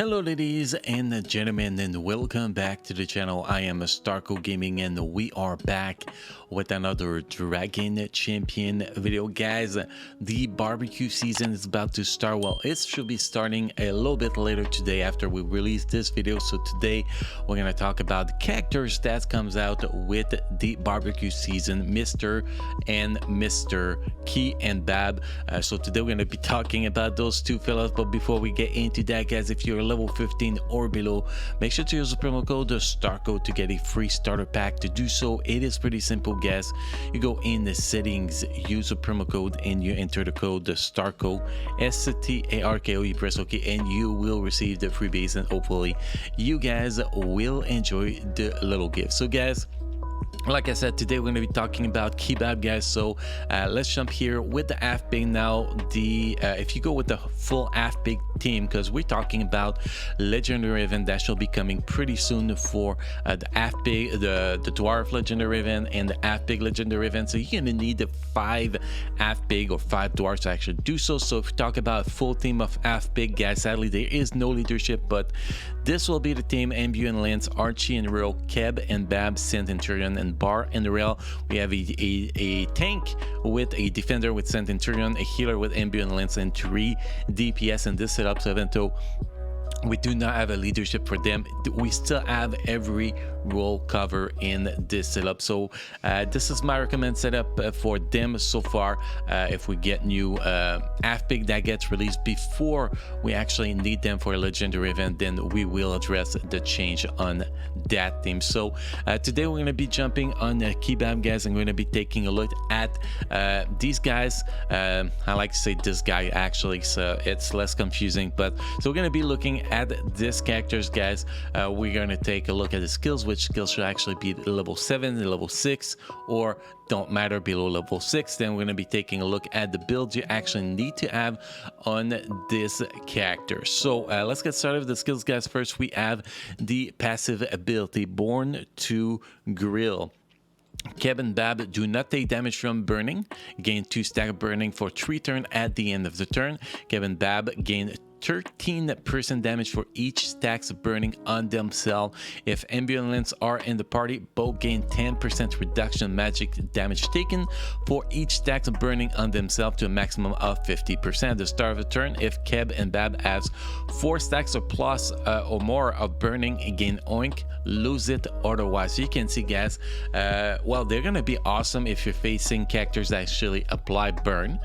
Hello ladies and gentlemen, and welcome back to the channel. I am Starco Gaming and we are back with another Dragon Champion video. Guys, the barbecue season is about to start. Well, it should be starting a little bit later today after we release this video. So today we're going to talk about the characters that comes out with the barbecue season, Mr. and Mr. Keb Bab. So today we're going to be talking about those two fellas, but before we get into that, guys, if you're level 15 or below, make sure to use the promo code STARCO to get a free starter pack. To do so, it is pretty simple, guys. You go in the settings, use the promo code, and you enter the code STARCO, STARKO. You press OK, and you will receive the freebies, and hopefully you guys will enjoy the little gift. So guys, like I said, today we're going to be talking about Keb Bab, guys. So let's jump here with the half big now. If you go with the full half big team, because we're talking about legendary event that shall be coming pretty soon for the half big, the dwarf legendary event and the half big legendary event. So you're going to need the 5 half big or 5 dwarfs to actually do so. So if we talk about a full team of half big, guys, sadly there is no leadership, but this will be the team: Ambu and Lance, Archie and Real, Keb and Bab, Centurion and Bar and Rail. We have a tank with a defender with Centurion, a healer with Ambu and Lance, and 3 DPS in this setup. So even though we do not have a leadership for them, we still have every role cover in this setup. So this is my recommended setup for them so far. If we get new half big that gets released before we actually need them for a legendary event, then we will address the change on that team. So today we're going to be jumping on Keb Bab, guys. I'm going to be taking a look at these guys. I like to say this guy actually, so it's less confusing. But so we're going to be looking at these characters, guys. We're going to take a look at the skills, which skills should actually be level 7, level 6, or don't matter below level 6. Then we're going to be taking a look at the builds you actually need to have on this character. So let's get started with the skills, guys. First, we have the passive ability, Born to Grill. Keb Bab do not take damage from burning, gain 2 stack of burning for 3 turns at the end of the turn. Keb Bab gain 13% damage for each stacks of burning on themselves. If ambulance are in the party, both gain 10% reduction magic damage taken for each stacks of burning on themselves to a maximum of 50%. At the start of the turn, if Keb Bab has 4 stacks or plus or more of burning, gain oink, lose it otherwise. So you can see, guys, well, they're gonna be awesome if you're facing characters that actually apply burn.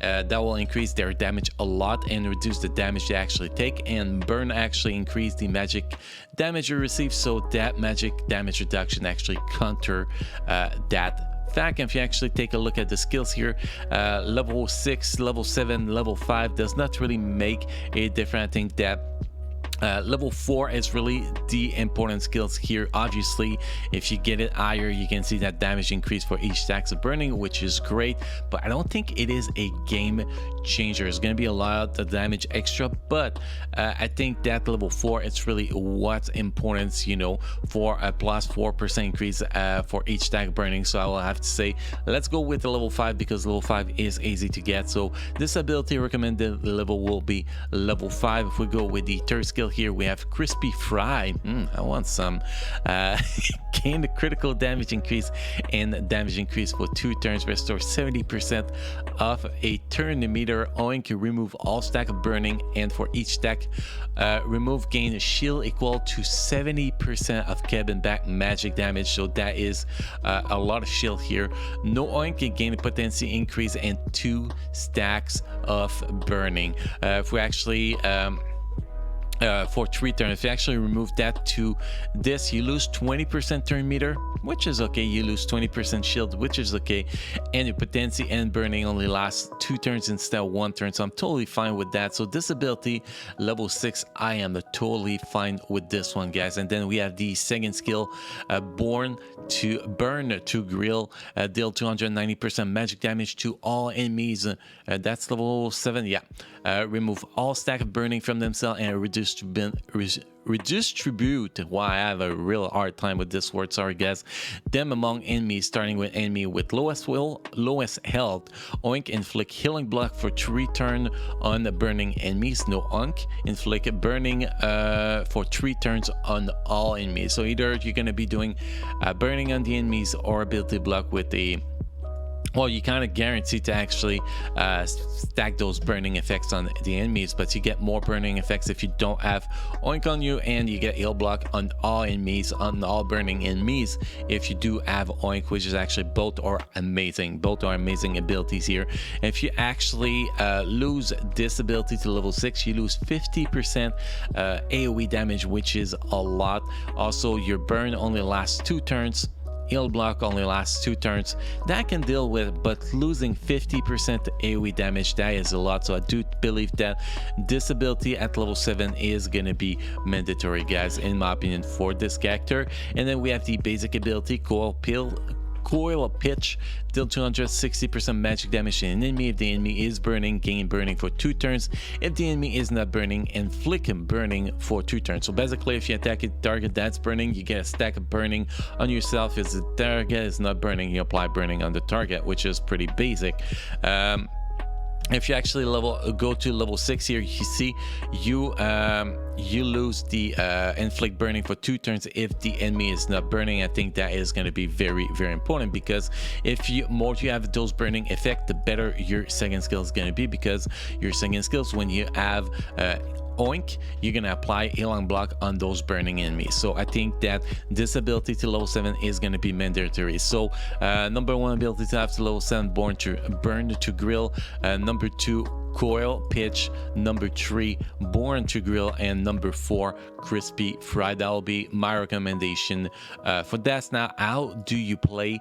That will increase their damage a lot and reduce the damage they actually take, and burn actually increase the magic damage you receive, so that magic damage reduction actually counter that fact. And if you actually take a look at the skills here, level 6, level 7, level 5 does not really make a difference. I think that level 4 is really the important skills here. Obviously, if you get it higher, you can see that damage increase for each stacks of burning, which is great, but I don't think it is a game changer. It's going to be a lot of damage extra, but I think that level 4, it's really what's important, you know, for a plus 4% increase for each stack burning. So I will have to say, let's go with the level 5, because level 5 is easy to get. So this ability recommended level will be level 5. If we go with the third skill here, we have Crispy Fry. I want some. Gain the critical damage increase and damage increase for 2 turns, restore 70% of a turn meter. Oink, remove all stack of burning, and for each stack remove, gain a shield equal to 70% of Keb Bab magic damage. So that is a lot of shield here. No oink, can gain a potency increase and 2 stacks of burning. If we actually for 3 turns, if you actually remove that to this, you lose 20% turn meter, which is okay. You lose 20% shield, which is okay, and your potency and burning only lasts 2 turns instead of 1 turn, so I'm totally fine with that. So this ability, level 6, I am totally fine with this one, guys. And then we have the second skill, Born to Burn to Grill, deal 290% magic damage to all enemies. That's level 7. Yeah. Remove all stack of burning from themselves and reduce redistribute. Why I have a real hard time with this word, sorry guys. Them among enemies, starting with enemy with lowest health. Oink, inflict healing block for 3 turns on burning enemies. No oink, inflict burning for 3 turns on all enemies. So either you're going to be doing burning on the enemies or ability block with a, well, you kind of guarantee to actually stack those burning effects on the enemies, but you get more burning effects if you don't have oink on you, and you get heal block on all enemies, on all burning enemies if you do have oink, which is actually both are amazing abilities here. If you actually lose this ability to level 6, you lose 50% AoE damage, which is a lot. Also, your burn only lasts 2 turns, heal block only lasts 2 turns. That can deal with, but losing 50% AoE damage, that is a lot. So I do believe that this ability at level 7 is gonna be mandatory, guys, in my opinion, for this character. And then we have the basic ability, Coil Pitch, deal 260% magic damage to an enemy. If the enemy is burning, gain burning for 2 turns. If the enemy is not burning, inflict burning for 2 turns. So basically, if you attack a target that's burning, you get a stack of burning on yourself. If the target is not burning, you apply burning on the target, which is pretty basic. If you actually go to level 6 here, you see you lose the inflict burning for 2 turns if the enemy is not burning. I think that is going to be very, very important, because if you more you have those burning effect, the better your second skill is going to be, because your second skills, when you have oink, you're gonna apply healing block on those burning enemies. So I think that this ability to level 7 is gonna be mandatory. So number 1 ability to have to level 7, burn to grill. Number 2, coil pitch. Number 3, born to grill. And number 4, crispy fried. That will be my recommendation for that. Now, how do you play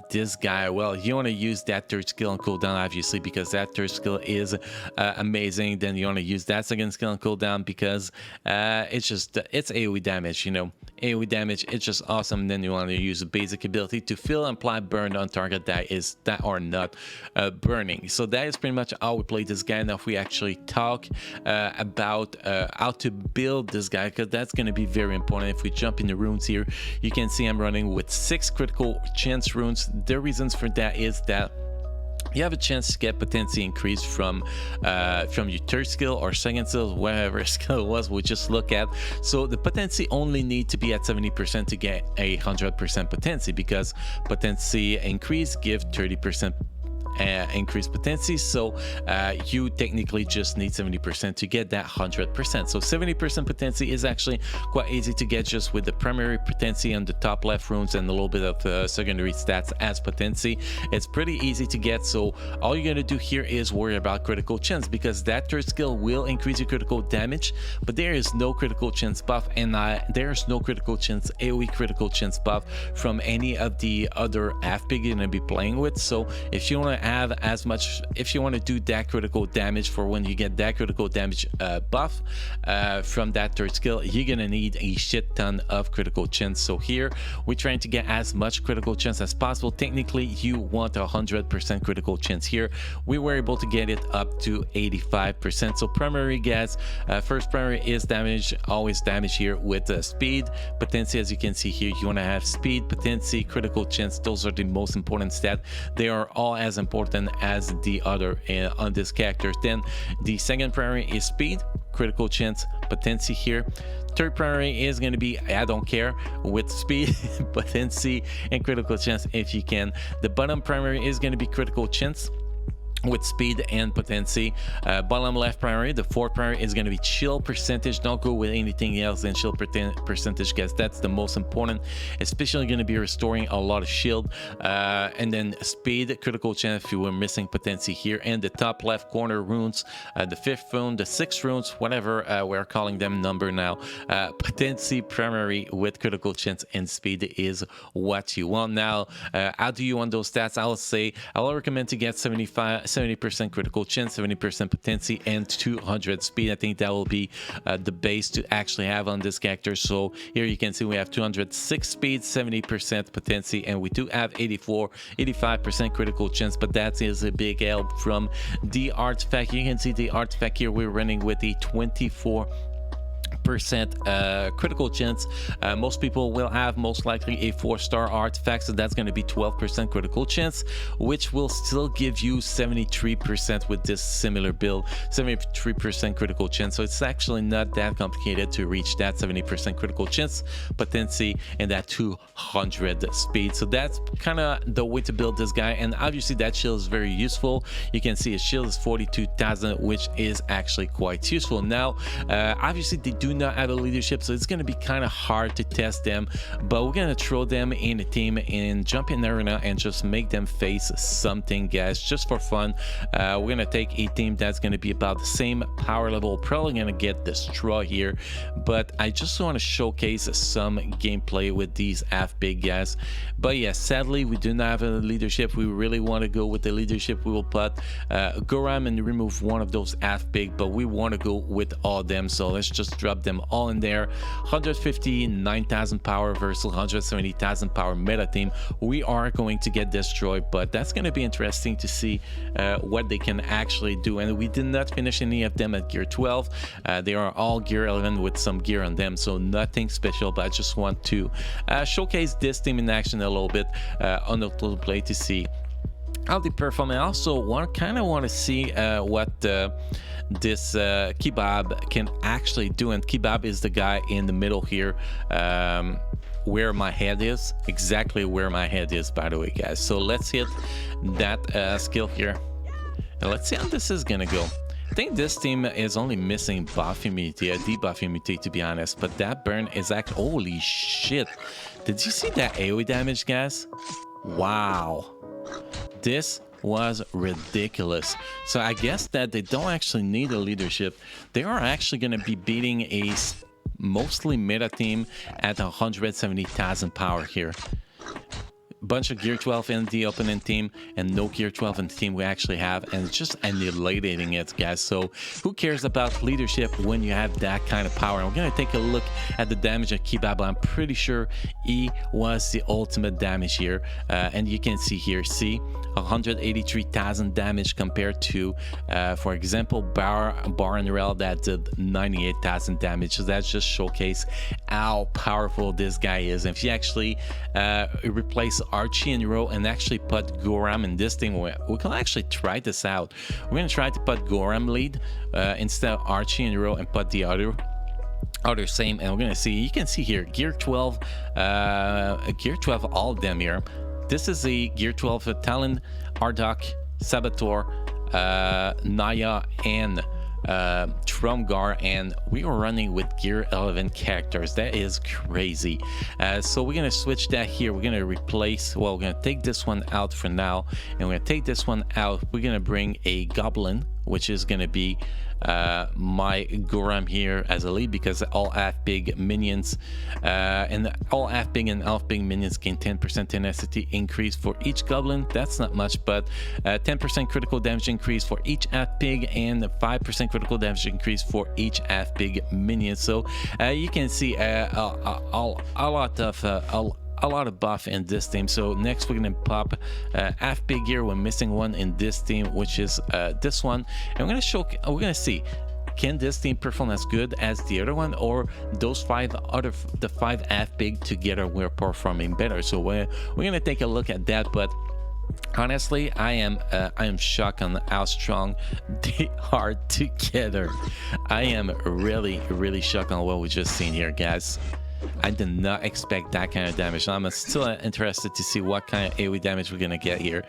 this guy? Well, you want to use that 3rd skill on cooldown, obviously, because that 3rd skill is amazing. Then you want to use that 2nd skill on cooldown, because it's AoE damage, you know. AoE damage, it's just awesome. Then you want to use a basic ability to fill and apply burn on target that are not burning. So that is pretty much how we play this guy. Now, if we actually talk about how to build this guy, because that's going to be very important. If we jump in the runes here, you can see I'm running with 6 critical chance runes. The reasons for that is that you have a chance to get potency increase from your 3rd skill or 2nd skill, whatever skill it was we just look at. So the potency only need to be at 70% to get 100% potency, because potency increase give 30% increased potency. So you technically just need 70% to get that 100%. So 70% potency is actually quite easy to get just with the primary potency on the top left runes and a little bit of secondary stats as potency. It's pretty easy to get. So all you're gonna do here is worry about critical chance, because that 3rd skill will increase your critical damage, but there is no critical chance buff, and there's no critical chance AoE critical chance buff from any of the other FP you're gonna be playing with. So if you want to have as much, if you want to do that critical damage for when you get that critical damage buff from that 3rd skill, you're gonna need a shit ton of critical chance. So here we're trying to get as much critical chance as possible. Technically you want 100% critical chance. Here we were able to get it up to 85%. So primary, guys, first primary is damage, always damage here with speed, potency. As you can see here, you want to have speed, potency, critical chance. Those are the most important stats. They are all as important as the other on this character. Then the 2nd primary is speed, critical chance, potency here. 3rd primary is going to be I don't care with speed, potency, and critical chance if you can. The bottom primary is going to be critical chance with speed and potency. Bottom left primary, the 4th primary, is going to be shield percentage. Don't go with anything else than shield percentage, guys. That's the most important, especially going to be restoring a lot of shield. And then speed, critical chance if you were missing potency here. And the top left corner runes, the 5th rune, the 6th runes, whatever we're calling them number now. Potency primary with critical chance and speed is what you want. Now, how do you want those stats? I will recommend to get 70% critical chance, 70% potency, and 200 speed. I think that will be the base to actually have on this character. So here you can see we have 206 speed, 70% potency, and we do have 85% critical chance, but that is a big help from the artifact. You can see the artifact here we're running with the 24 percent critical chance. Most people will have most likely a 4-star artifact, so that's going to be 12% critical chance, which will still give you 73% with this similar build, 73% critical chance. So it's actually not that complicated to reach that 70% critical chance potency and that 200 speed. So that's kind of the way to build this guy, and obviously that shield is very useful. You can see his shield is 42,000, which is actually quite useful. Now obviously they do not have a leadership, so it's going to be kind of hard to test them, but we're going to throw them in a team and jump in arena and just make them face something, guys, just for fun. We're going to take a team that's going to be about the same power level, probably going to get destroyed here, but I just want to showcase some gameplay with these half big guys. But yeah, sadly we do not have a leadership. We really want to go with the leadership. We will put Goram and remove one of those half big, but we want to go with all of them, so let's just drop them all in there. 159,000 power versus 170,000 power meta team. We are going to get destroyed, but that's going to be interesting to see what they can actually do. And we did not finish any of them at gear 12. They are all gear 11 with some gear on them, so nothing special, but I just want to showcase this team in action a little bit on the little play to see how they perform. I also kind of want to see what this Keb Bab can actually do. And Keb Bab is the guy in the middle here, where my head is, exactly where my head is, by the way, guys. So let's hit that skill here and let's see how this is gonna go. I think this team is only missing buff immunity, a debuff immunity, to be honest, but that burn is holy shit. Did you see that AoE damage, guys? Wow, this was ridiculous. So I guess that they don't actually need a leadership. They are actually going to be beating a mostly meta team at 170,000 power here. Bunch of gear 12 in the opponent team and no gear 12 in the team we actually have, and it's just annihilating it, guys. So who cares about leadership when you have that kind of power? And we're gonna take a look at the damage of Keb Bab. I'm pretty sure he was the ultimate damage here, and you can see here, 183,000 damage compared to for example Bar and Rel that did 98,000 damage. So that's just showcase how powerful this guy is. And if you actually replace Archie and Ro and actually put Goram in this thing, we can actually try this out. We're gonna try to put Goram lead instead of Archie and Ro, and put the other same, and we're gonna see, you can see here gear 12 all of them here. This is a gear 12 Talon, Ardok, Saboteur, Naya, and Trumgar, and we are running with gear 11 characters. That is crazy. So we're gonna switch that here. We're gonna replace, well, we're gonna take this one out for now, and we're gonna take this one out. We're gonna bring a goblin, which is gonna be my Goram here as a lead, because all half big minions and all half big and half big minions gain 10% tenacity increase for each goblin. That's not much, but 10% critical damage increase for each half big and 5% critical damage increase for each half big minion. So you can see a lot of buff in this team. So next we're gonna pop half big here. We're missing one in this team, which is this one, and we're gonna see, can this team perform as good as the other one, or those the five half big together we're performing better. So we're gonna take a look at that. But honestly, I am shocked on how strong they are together. I am really shocked on what we just seen here, guys. I did not expect that kind of damage. I'm still interested to see what kind of AoE damage we're gonna get here.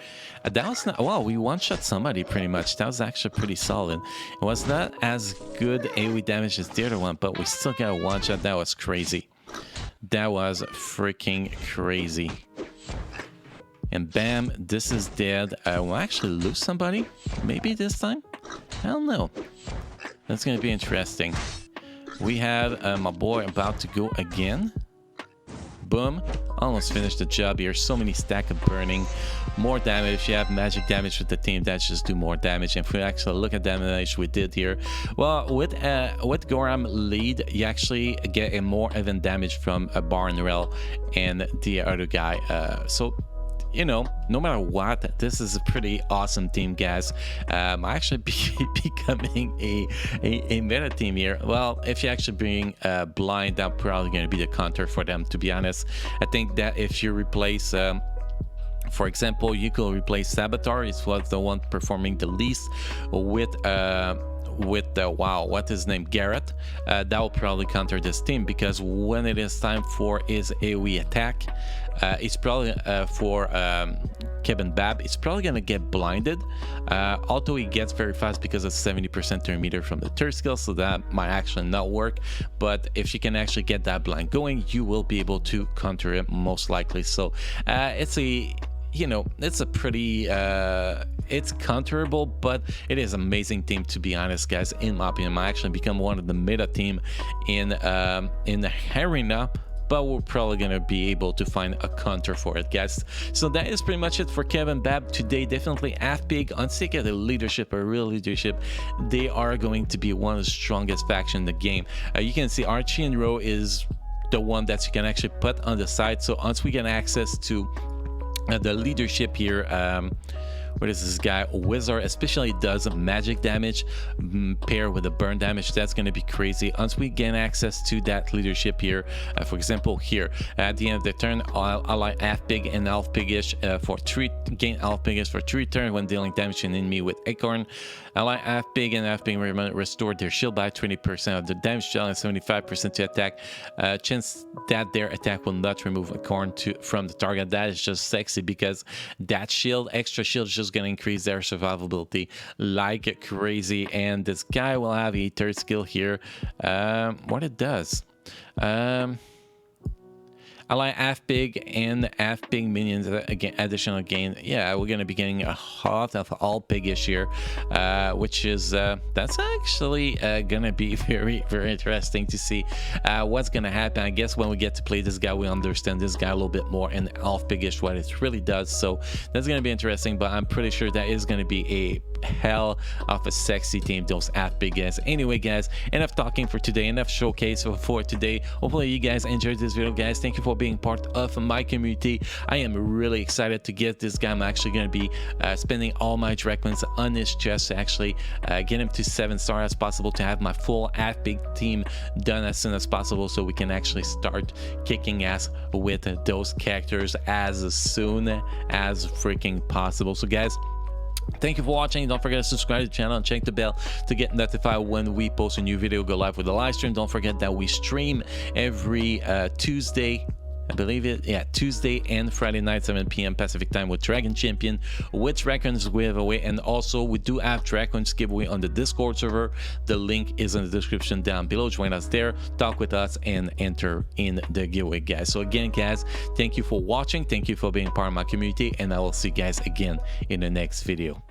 That was not, well, we one-shot somebody pretty much. That was actually pretty solid. It was not as good AoE damage as the other one, but we still got a one-shot. That was crazy. That was freaking crazy. And bam, this is dead. We'll actually lose somebody, maybe this time. I don't know. That's gonna be interesting. We have my boy about to go again. Boom. Almost finished the job here. So many stack of burning. More damage. If you have magic damage with the team, that just do more damage. And if we actually look at damage we did here, well, with Goram lead, you actually get a more even damage from a Bar and Rel and the other guy. So you know, no matter what, this is a pretty awesome team, guys. Actually becoming a meta team here. Well, if you actually bring blind, that's probably going to be the counter for them, to be honest. I think that if you replace for example, you could replace Saboteur. It was the one performing the least with wow, what is his name, Garrett. That will probably counter this team, because when it is time for his AoE attack, it's probably for Keb Bab, it's probably gonna get blinded, although he gets very fast because of 70% turn meter from the third skill, so that might actually not work. But if you can actually get that blind going, you will be able to counter it most likely. So it's a, you know, it's a pretty it's counterable, but it is amazing team, to be honest, guys. In my opinion, I actually become one of the meta team in the arena, but we're probably gonna be able to find a counter for it, guys. So that is pretty much it for Keb Bab today. Definitely Half-Pig on Sick of the leadership, or real leadership. They are going to be one of the strongest faction in the game. You can see Archie and Ro is the one that you can actually put on the side. So once we get access to the leadership here, what is this guy, Wizard, especially does magic damage paired with the burn damage, that's going to be crazy. Once we gain access to that leadership here, for example here at the end of the turn, ally Half-Pig and Half-Pigish for 3, gain Half-Pigish for 3 turns when dealing damage to an enemy with Acorn. Ally Half-Pig and Half-Pig restore their shield by 20% of the damage dealt and 75% to attack. Chance that their attack will not remove Acorn from the target. That is just sexy, because that shield, extra shield, is just going to increase their survivability like crazy. And this guy will have a third skill here. What it does, ally Half-Pig and Half-Pig minions, again, additional gain. Yeah, we're gonna be getting a lot of all pigish here, which is that's actually gonna be very, very interesting to see what's gonna happen. I guess when we get to play this guy, we understand this guy a little bit more, and Half-Pigish, what it really does. So that's gonna be interesting, but I'm pretty sure that is gonna be a hell of a sexy team, those Half-Pig guys. Anyway, guys, enough talking for today, enough showcase for today. Hopefully you guys enjoyed this video, guys. Thank you for being part of my community. I am really excited to get this guy. I'm actually going to be spending all my drachmans on his chest to actually get him to 7-star as possible, to have my full Half-Pig team done as soon as possible, so we can actually start kicking ass with those characters as soon as freaking possible. So guys, thank you for watching. Don't forget to subscribe to the channel and check the bell to get notified when we post a new video, go live with a live stream. Don't forget that we stream every Tuesday, I believe it, yeah, Tuesday and Friday night, 7 p.m. Pacific time, with Dragon Champion, with Dragons giveaway. And also we do have Dragons giveaway on the Discord server. The link is in the description down below. Join us there, talk with us, and enter in the giveaway, guys. So again, guys, thank you for watching, thank you for being part of my community, and I will see you guys again in the next video.